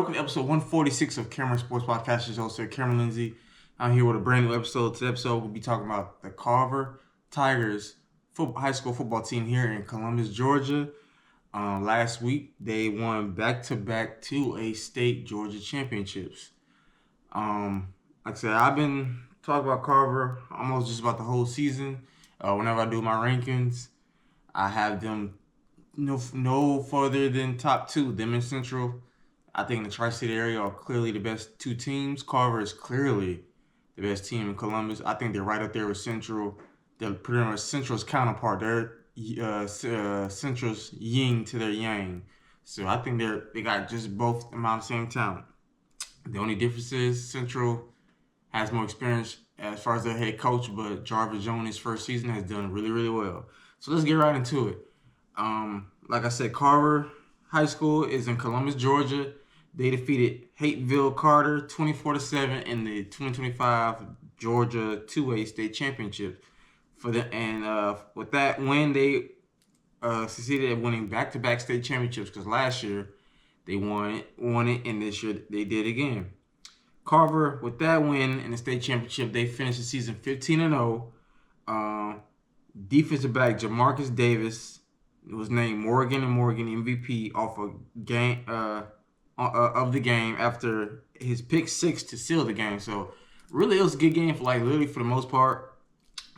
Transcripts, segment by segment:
welcome to episode 146 of Cameron Sports Podcast. Your host, Cameron Lindsay. I'm here with a brand new episode. Today's episode, we'll be talking about the Carver Tigers high school football team here in Columbus, Georgia. Last week, they won back-to-back 2A state Georgia championships. Like I said, I've been talking about Carver almost just about the whole season. Whenever I do my rankings, I have them no further than top two. Them in Central, I think the Tri-State area are clearly the best two teams. Carver is clearly the best team in Columbus. I think they're right up there with Central. They're pretty much Central's counterpart. They're Central's yin to their yang. So I think they got just both amount of same talent. The only difference is Central has more experience as far as their head coach, but Jarvis Jones, his first season, has done really, really well. So let's get right into it. Like I said, Carver High School is in Columbus, Georgia. They defeated Hapeville Charter 24-7 in the 2025 Georgia 2A state championship. With that win, they succeeded at winning back-to-back state championships because last year they won it, and this year they did again. Carver, with that win in the state championship, they finished the season 15-0. Defensive back Jamarcus Davis was named Morgan MVP off a game of the game after his pick six to seal the game. So really, it was a good game for literally for the most part.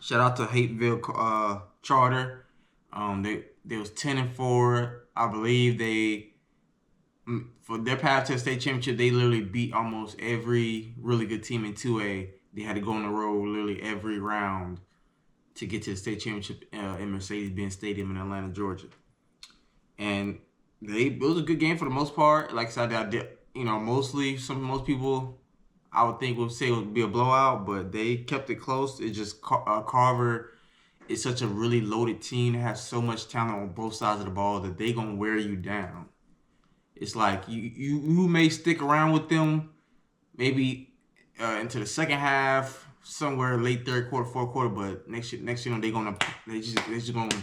Shout out to Hapeville Charter. They was 10-4. I believe for their path to the state championship, they literally beat almost every really good team in 2A. They had to go on the road literally every round to get to the state championship in Mercedes-Benz Stadium in Atlanta, Georgia. And it was a good game for the most part. Like I said, most people I would think would say it would be a blowout, but they kept it close. It's just Carver is such a really loaded team. They have so much talent on both sides of the ball that they gonna wear you down. It's like you may stick around with them maybe into the second half, somewhere late third quarter, fourth quarter, but next they just gonna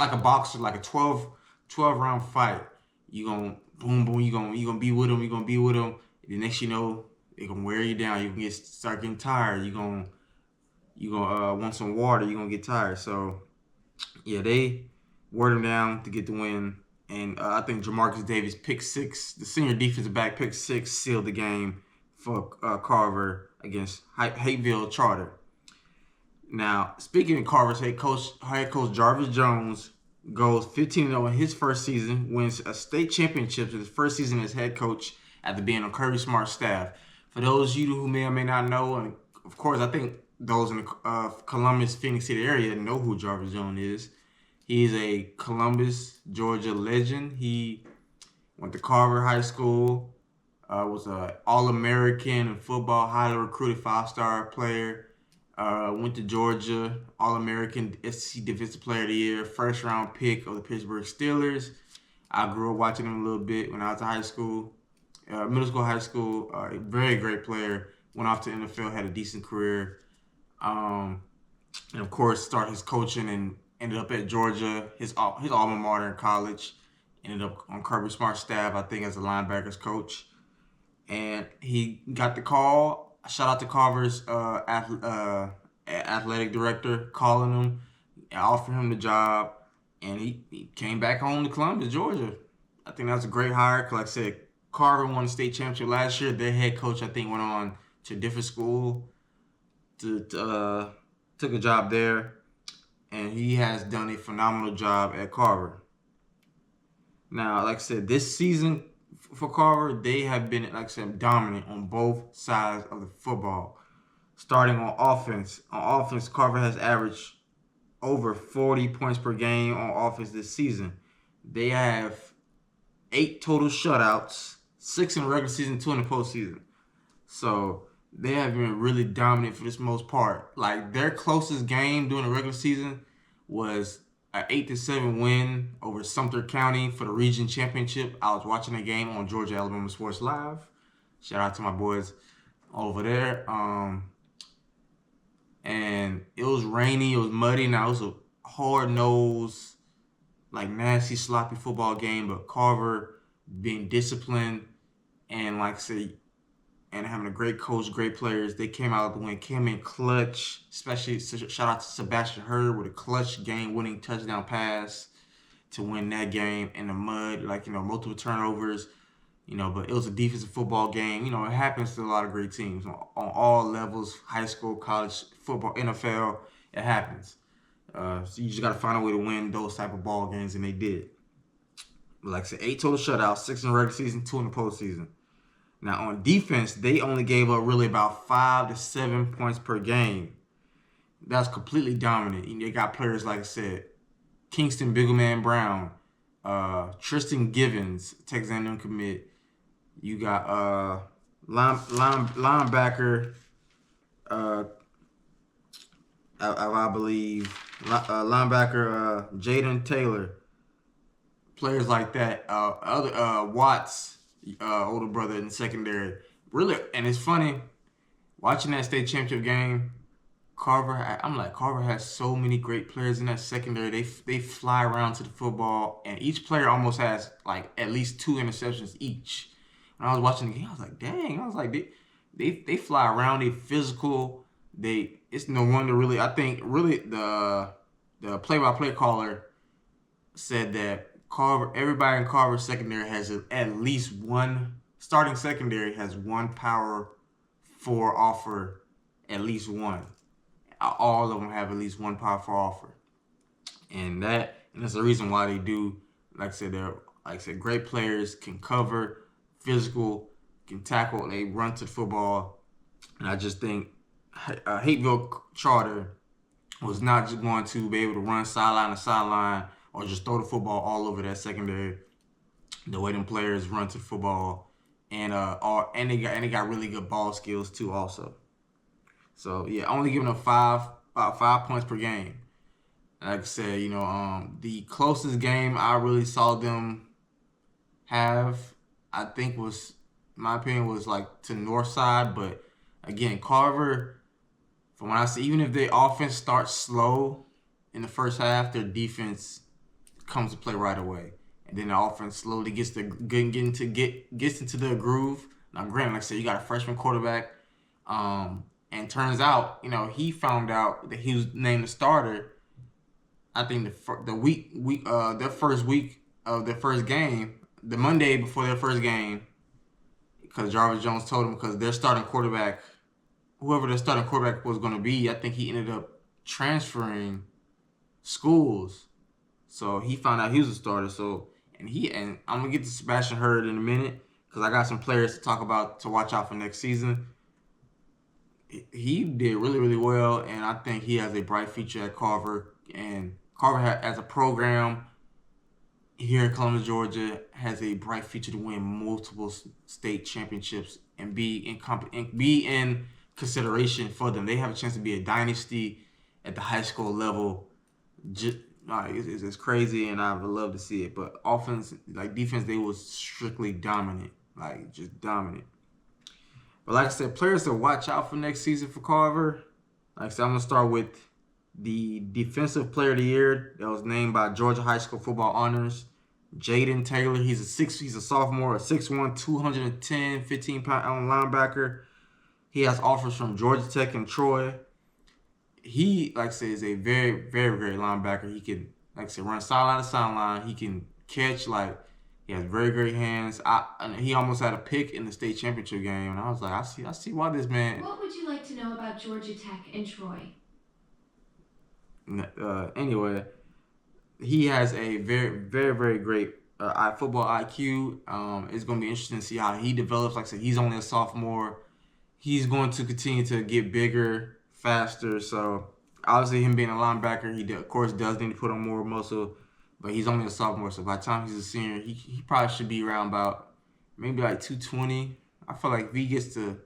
like a boxer, like a 12 round fight. You gonna boom, you gonna be with them. The next you know, they gonna wear you down. You can start getting tired. You gonna want some water. You gonna get tired. So yeah, they wore them down to get the win. And I think Jamarcus Davis pick six, the senior defensive back pick six, sealed the game for Carver against Hapeville Charter. Now, speaking of Carver's head coach Jarvis Jones goes 15-0 in his first season, wins a state championship in his first season as head coach after being on Kirby Smarts staff. For those of you who may or may not know, and of course I think those in the Columbus, Phoenix City area know who Jarvis Jones is. He's a Columbus, Georgia legend. He went to Carver High School, was an All-American in football, highly recruited 5-star player. Went to Georgia, All-American SEC Defensive Player of the Year, first-round pick of the Pittsburgh Steelers. I grew up watching him a little bit when I was in high school, middle school, high school. A very great player. Went off to the NFL, had a decent career. And, of course, started his coaching and ended up at Georgia, his alma mater in college. Ended up on Kirby Smarts staff, I think, as a linebackers coach. And he got the call. Shout out to Carver's athletic director calling him, offering him the job. And he came back home to Columbus, Georgia. I think that was a great hire. Like I said, Carver won the state championship last year. Their head coach, I think, went on to a different school, took a job there. And he has done a phenomenal job at Carver. Now, like I said, this season for Carver, they have been, like I said, dominant on both sides of the football. Starting on offense. On offense, Carver has averaged over 40 points per game on offense this season. They have 8 total shutouts, 6 in the regular season, 2 in the postseason. So they have been really dominant for this most part. Like, their closest game during the regular season was an 8-7 win over Sumter County for the region championship. I was watching the game on Georgia Alabama Sports Live. Shout out to my boys over there. And it was rainy, it was muddy. Now it was a hard-nosed, like nasty, sloppy football game, but Carver being disciplined and like I say, and having a great coach, great players. They came out of the win, came in clutch. Especially shout out to Sebastian Hurd with a clutch game-winning touchdown pass to win that game in the mud, like multiple turnovers. But it was a defensive football game. It happens to a lot of great teams on all levels, high school, college, football, NFL. It happens. So you just got to find a way to win those type of ball games, and they did. But like I said, 8 total shutouts, 6 in the regular season, 2 in the postseason. Now on defense, they only gave up really about 5 to 7 points per game. That's completely dominant. They got players like I said, Kingston Biggleman Brown, Tristan Givens, Texas A&M commit. You got linebacker, I believe, linebacker Jaden Taylor. Players like that. Other Watts, older brother in the secondary. Really, and it's funny watching that state championship game. Carver has so many great players in that secondary. They fly around to the football, and each player almost has like at least 2 interceptions each. When I was watching the game, I was like, dang. I was like, they fly around. They physical. It's no wonder really. I think really the play-by-play caller said that everybody in Carver's secondary has at least one starting secondary has one power 4 offer, at least one. All of them have at least one power 4 offer, and that's the reason why they do. Like I said, great players, can cover, physical, can tackle, they run to the football, and I just think Hapeville Charter was not just going to be able to run sideline to sideline or just throw the football all over that secondary. The way them players run to the football, and they got really good ball skills too also. So yeah, only giving up about 5 points per game. Like I said, the closest game I really saw them have, I think was, in my opinion, was like to Northside. But again, Carver, from what I see, even if their offense starts slow in the first half, their defense comes to play right away, and then the offense slowly gets into the groove. Now, granted, like I said, you got a freshman quarterback, and turns out, he found out that he was named the starter. I think their first week of their first game, the Monday before their first game, because Jarvis Jones told him, because their starting quarterback, whoever their starting quarterback was going to be, I think he ended up transferring schools. So he found out he was a starter. So and I'm gonna get to Sebastian Hurd in a minute, because I got some players to talk about to watch out for next season. He did really, really well, and I think he has a bright future at Carver. And Carver, as a program here in Columbus, Georgia, has a bright future to win multiple state championships and be in consideration for them. They have a chance to be a dynasty at the high school level. It's crazy, and I would love to see it. But offense, like defense, they was strictly dominant, like just dominant. But like I said, players to watch out for next season for Carver. Like I said, I'm gonna start with the Defensive Player of the Year that was named by Georgia High School Football Honors, Jaden Taylor. He's a sophomore, a 6'1", 210, 15-pound linebacker. He has offers from Georgia Tech and Troy. He, like I said, is a very, very great linebacker. He can, like I said, run sideline to sideline. He can catch, he has very great hands. He almost had a pick in the state championship game, and I was like, I see why this man. What would you like to know about Georgia Tech and Troy? Anyway, he has a very, very, very great football IQ. It's going to be interesting to see how he develops. Like I said, he's only a sophomore. He's going to continue to get bigger, faster. So obviously, him being a linebacker, he of course does need to put on more muscle. But he's only a sophomore, so by the time he's a senior, he probably should be around about maybe like 220. I feel like if he gets to,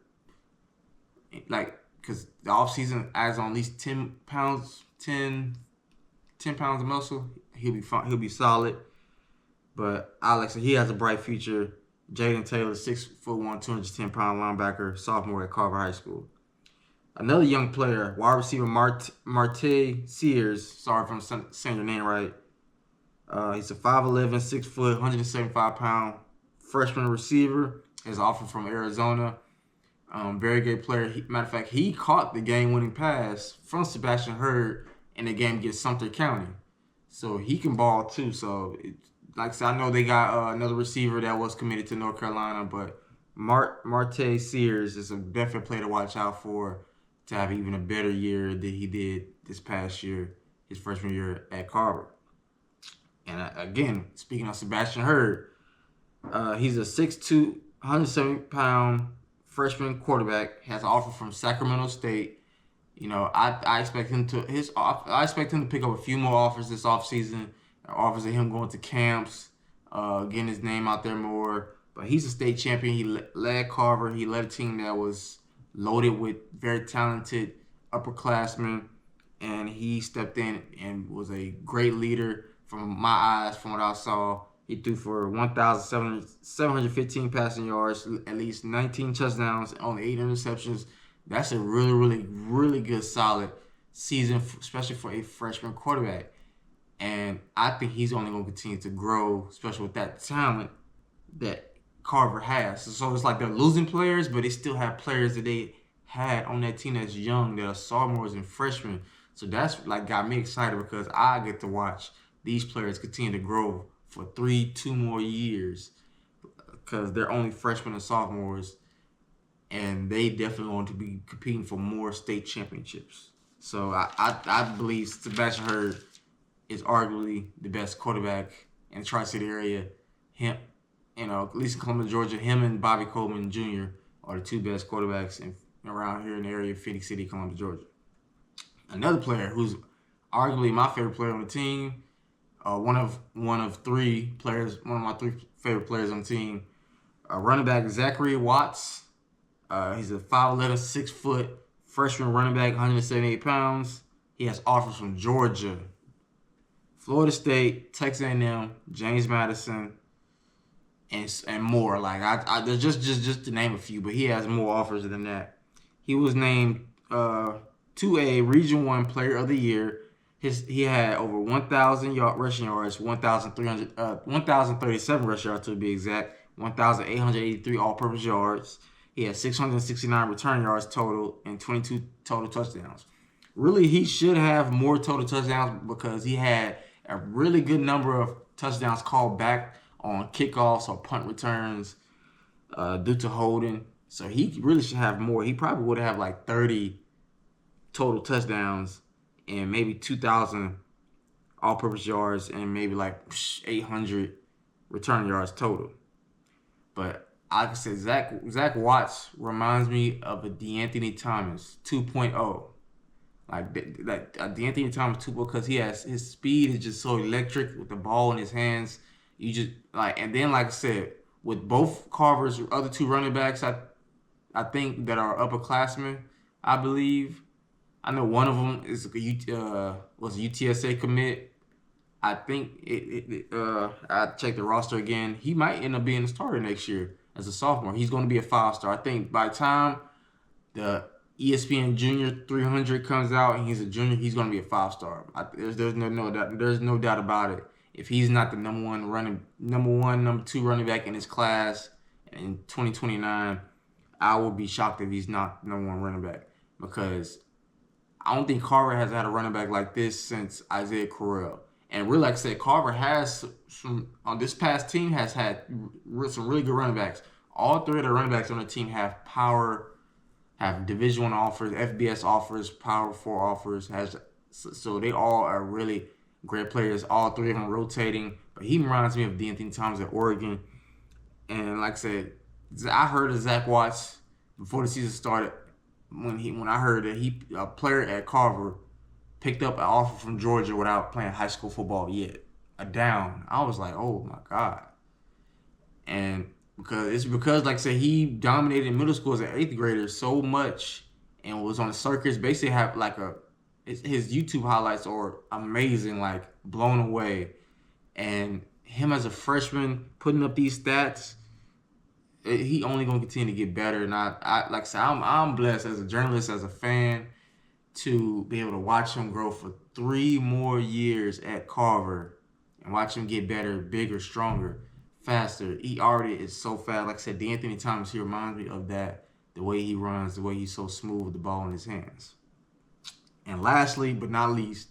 because the offseason adds on at least 10 pounds of muscle, he'll be fine. He'll be solid. But Alex, he has a bright future. Jaden Taylor, 6'1", 210-pound linebacker, sophomore at Carver High School. Another young player, wide receiver Marte Sears. Sorry if I'm saying your name right. He's a 5'11", 6 foot, 175-pound freshman receiver. his offer from Arizona. Very good player. Matter of fact, he caught the game-winning pass from Sebastian Hurd in the game against Sumter County. So he can ball too. So, like I said, I know they got another receiver that was committed to North Carolina, but Marte Sears is a definite player to watch out for to have even a better year than he did this past year, his freshman year at Carver. And again, speaking of Sebastian Hurd, he's a 6'2", 170-pound freshman quarterback. Has an offer from Sacramento State. You know, I expect him to pick up a few more offers this offseason. Offers of him going to camps, getting his name out there more. But he's a state champion. He led Carver. He led a team that was loaded with very talented upperclassmen, and he stepped in and was a great leader from my eyes. From what I saw, he threw for 1,715 passing yards, at least 19 touchdowns, only 8 interceptions. That's a really, really, really good, solid season, especially for a freshman quarterback. And I think he's only going to continue to grow, especially with that talent that Carver has. So it's like they're losing players, but they still have players that they had on that team that's young, that are sophomores and freshmen. So that's like got me excited because I get to watch these players continue to grow for 2 more years because they're only freshmen and sophomores. And they definitely want to be competing for more state championships. So I believe Sebastian Hurd is arguably the best quarterback in the Tri-City area. Him, at least in Columbus, Georgia, him and Bobby Coleman Jr. are the 2 best quarterbacks around here in the area of Phoenix City, Columbus, Georgia. Another player who's arguably my favorite player on the team, one of 3 players, one of my 3 favorite players on the team, running back Zachary Watts. He's a 5'11", 6-foot freshman running back, 178 pounds. He has offers from Georgia, Florida State, Texas A&M, James Madison, and more. Like there's just to name a few, but he has more offers than that. He was named 2A Region 1 Player of the Year. He had over 1,000 rushing yards, 1,037 rushing yards to be exact, 1,883 all-purpose yards. He had 669 return yards total and 22 total touchdowns. Really, he should have more total touchdowns because he had a really good number of touchdowns called back on kickoffs or punt returns due to holding. So he really should have more. He probably would have like 30 total touchdowns and maybe 2,000 all-purpose yards and maybe like 800 return yards total. But like I said, Zach Watts reminds me of a DeAnthony Thomas 2.0. Like DeAnthony Thomas 2.0 because his speed is just so electric with the ball in his hands. You just and then like I said, with both Carver's other 2 running backs, I think that are upperclassmen. I believe. I know one of them is was a UTSA commit. I think I checked the roster again. He might end up being a starter next year as a sophomore. He's going to be a 5-star. I think by the time the ESPN Junior 300 comes out and he's a junior, he's going to be a 5-star. There's no doubt about it. If he's not the number 2 running back in his class in 2029, I will be shocked if he's not the number 1 running back because I don't think Carver has had a running back like this since Isaiah Correll. And really, like I said, Carver has on this past team has had some really good running backs. All 3 of the running backs on the team have power, have Division I offers, FBS offers, Power 4 offers. So they all are really great players. All 3 of them rotating. But he reminds me of DeAnthony Thomas at Oregon. And like I said, I heard of Zach Watts before the season started. When I heard that a player at Carver picked up an offer from Georgia without playing high school football yet. A down. I was like, oh my God. And because like I said, he dominated middle school as an 8th grader so much and was on the circus. Basically have his YouTube highlights are amazing, like blown away. And him as a freshman putting up these stats, he only gonna continue to get better. And I like I said, I'm blessed as a journalist, as a fan, to be able to watch him grow for 3 more years at Carver and watch him get better, bigger, stronger. faster. He already is so fast. Like I said, D'Anthony Thomas, he reminds me of that. The way he runs, the way he's so smooth with the ball in his hands. And lastly, but not least,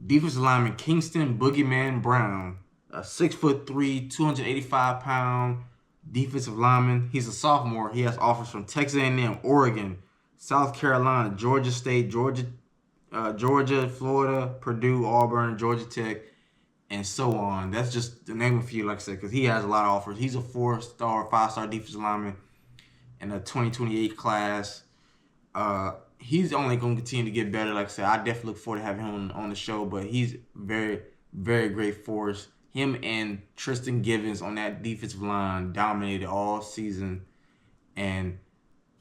defensive lineman Kingston Boogeyman Brown, a 6'3", 285-pound defensive lineman. He's a sophomore. He has offers from Texas A&M, Oregon, South Carolina, Georgia State, Georgia, Florida, Purdue, Auburn, Georgia Tech, and so on. That's just the name of a few, like I said, because he has a lot of offers. He's a 4-star, 5-star defensive lineman in the 2028 class. He's only going to continue to get better. Like I said, I definitely look forward to having him on the show, but he's very, very great force. Him and Tristan Givens on that defensive line dominated all season. And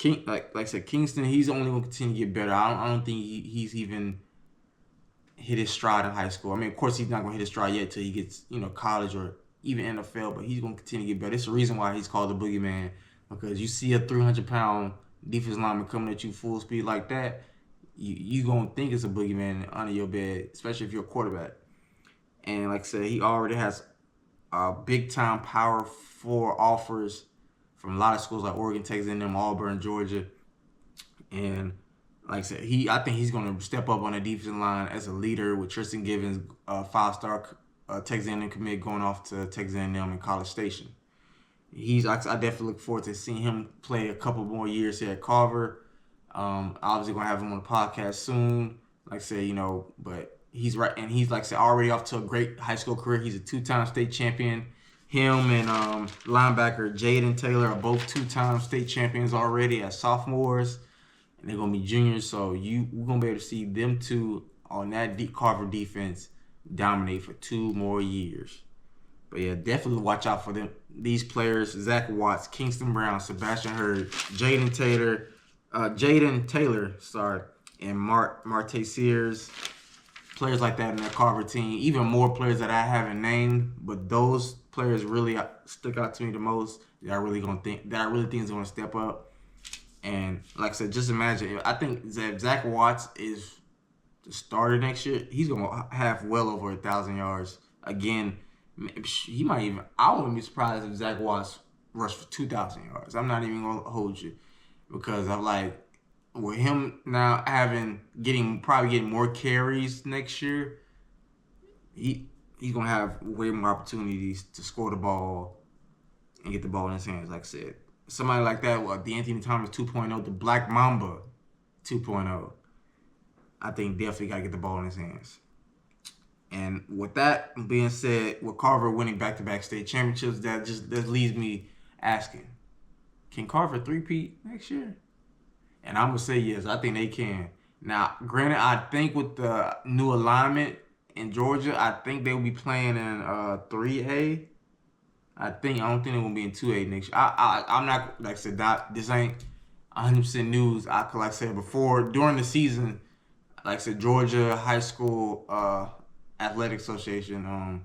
like I said, Kingston, he's only going to continue to get better. I don't think he's even hit his stride in high school. I mean, of course, he's not going to hit his stride yet till he gets, college or even NFL, but he's going to continue to get better. It's the reason why he's called the Boogeyman, because you see a 300-pound defensive lineman coming at you full speed like that, you going to think it's a boogeyman under your bed, especially if you're a quarterback. And like I said, he already has big-time Power 4 offers from a lot of schools like Oregon, Texas A&M, Auburn, Georgia. And like I said, I think he's going to step up on the defensive line as a leader with Tristan Givens, 5-star Texas A&M commit going off to Texas A&M in College Station. I definitely look forward to seeing him play a couple more years here at Carver. Obviously going to have him on the podcast soon. Like I said, but he's right, and he's like I said already off to a great high school career. He's a 2-time state champion. Him and linebacker Jaden Taylor are both 2-time state champions already as sophomores, and they're gonna be juniors. So we're gonna be able to see them two on that Carver defense dominate for 2 more years. But yeah, definitely watch out for them. These players: Zach Watts, Kingston Brown, Sebastian Hurd, Jaden Taylor, and Marte Sears. Players like that in that Carver team. Even more players that I haven't named, but those players really stick out to me the most. That I really think is going to step up. And like I said, just imagine. I think Zach Watts is the starter next year. He's going to have well over 1,000 yards again. He might even. I wouldn't be surprised if Zach Watts rushed for 2,000 yards. I'm not even gonna hold you, because I'm like, with him now probably getting more carries next year, he's gonna have way more opportunities to score the ball and get the ball in his hands. Like I said, somebody like that, D'Anthony Thomas 2.0, the Black Mamba 2.0. I think definitely gotta get the ball in his hands. And with that being said, with Carver winning back-to-back state championships, that leaves me asking, can Carver three-peat next year? And I'm going to say yes. I think they can. Now, granted, I think with the new alignment in Georgia, I think they will be playing in 3A. I don't think they're going to be in 2A next year. I'm not, like I said, this ain't 100% news. Like I said before, during the season, like I said, Georgia High School Athletic Association,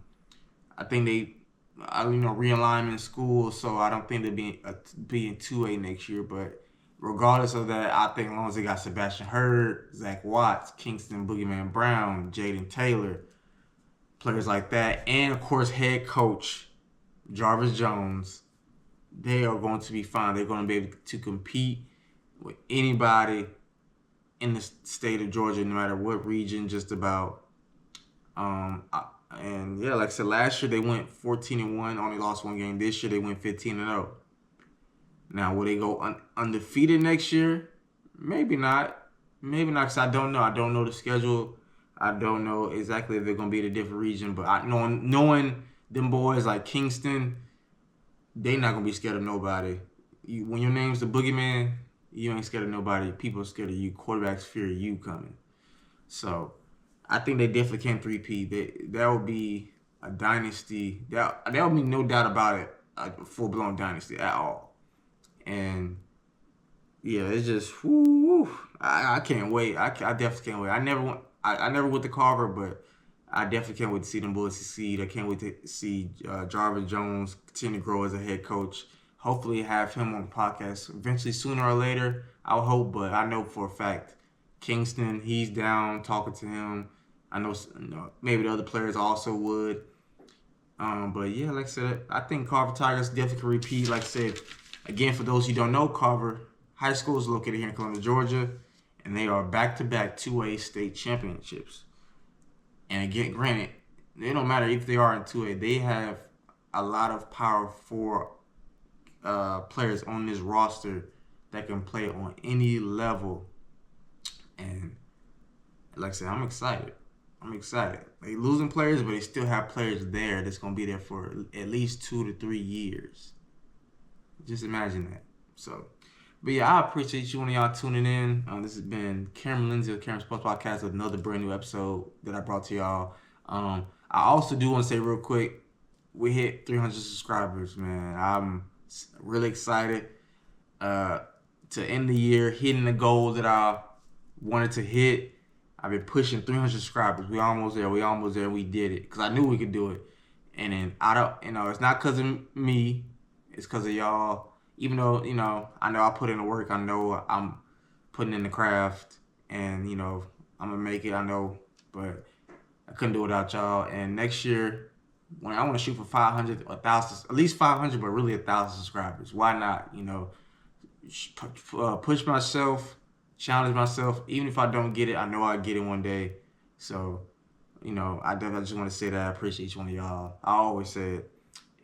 I think they, realignment school, so I don't think they'll be in 2A next year. But regardless of that, I think as long as they got Sebastian Hurd, Zach Watts, Kingston Boogeyman Brown, Jaden Taylor, players like that, and of course head coach Jarvis Jones, they are going to be fine. They're going to be able to compete with anybody in the state of Georgia, no matter what region, just about. And yeah, like I said, last year they went 14-1, only lost 1 game. This year they went 15-0. Now, will they go undefeated next year? Maybe not. Maybe not, because I don't know. I don't know the schedule. I don't know exactly if they're going to be in a different region. But knowing them boys like Kingston, they not going to be scared of nobody. When your name's the Boogeyman, you ain't scared of nobody. People are scared of you. Quarterbacks fear you coming. So I think they definitely can three-peat. That would be a dynasty. That would be no doubt about it, a full-blown dynasty at all. And yeah, it's just I can't wait. I definitely can't wait. I never went to Carver, but I definitely can't wait to see them boys succeed. I can't wait to see Jarvis Jones continue to grow as a head coach. Hopefully have him on the podcast eventually, sooner or later. I would hope, but I know for a fact Kingston, he's down talking to him. I know maybe the other players also would. But yeah, like I said, I think Carver Tigers definitely can repeat. Like I said, again, for those who don't know, Carver High School is located here in Columbia, Georgia, and they are back-to-back 2A state championships. And again, granted, it don't matter if they are in 2A, they have a lot of power for players on this roster that can play on any level. And like I said, I'm excited. I'm excited. They losing players, but they still have players there that's gonna be there for at least 2 to 3 years. Just imagine that. So, but yeah, I appreciate you one of y'all tuning in. This has been Cameron Lindsay of Cameron Sports Podcast with another brand new episode that I brought to y'all. I also do want to say real quick, we hit 300 subscribers, man. I'm really excited to end the year hitting the goal that I wanted to hit. I've been pushing 300 subscribers. We almost there. We did it because I knew we could do it. And then I don't, it's not because of me. It's because of y'all. Even though, I know I put in the work. I know I'm putting in the craft. And, I'm going to make it. I know. But I couldn't do it without y'all. And next year, when I want to shoot for 500, 1,000, at least 500, but really 1,000 subscribers. Why not? Push myself, challenge myself. Even if I don't get it, I know I'll get it one day. So, I definitely just want to say that I appreciate each one of y'all. I always say it.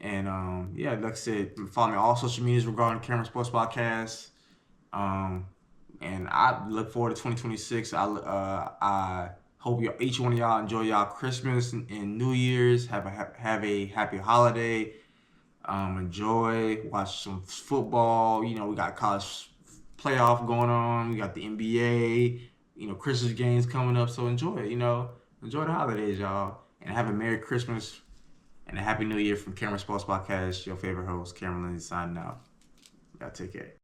And, yeah, like I said, follow me on all social medias regarding Cameron Sports Podcast. And I look forward to 2026. I hope each one of y'all enjoy y'all Christmas and New Year's. Have a happy holiday. Enjoy, watch some football. We got college playoff going on. We got the NBA. Christmas games coming up. So enjoy it. Enjoy the holidays, y'all, and have a Merry Christmas and a Happy New Year from Cameron Sports Podcast. Your favorite host, Cameron Lindsay, signing out. Y'all take care.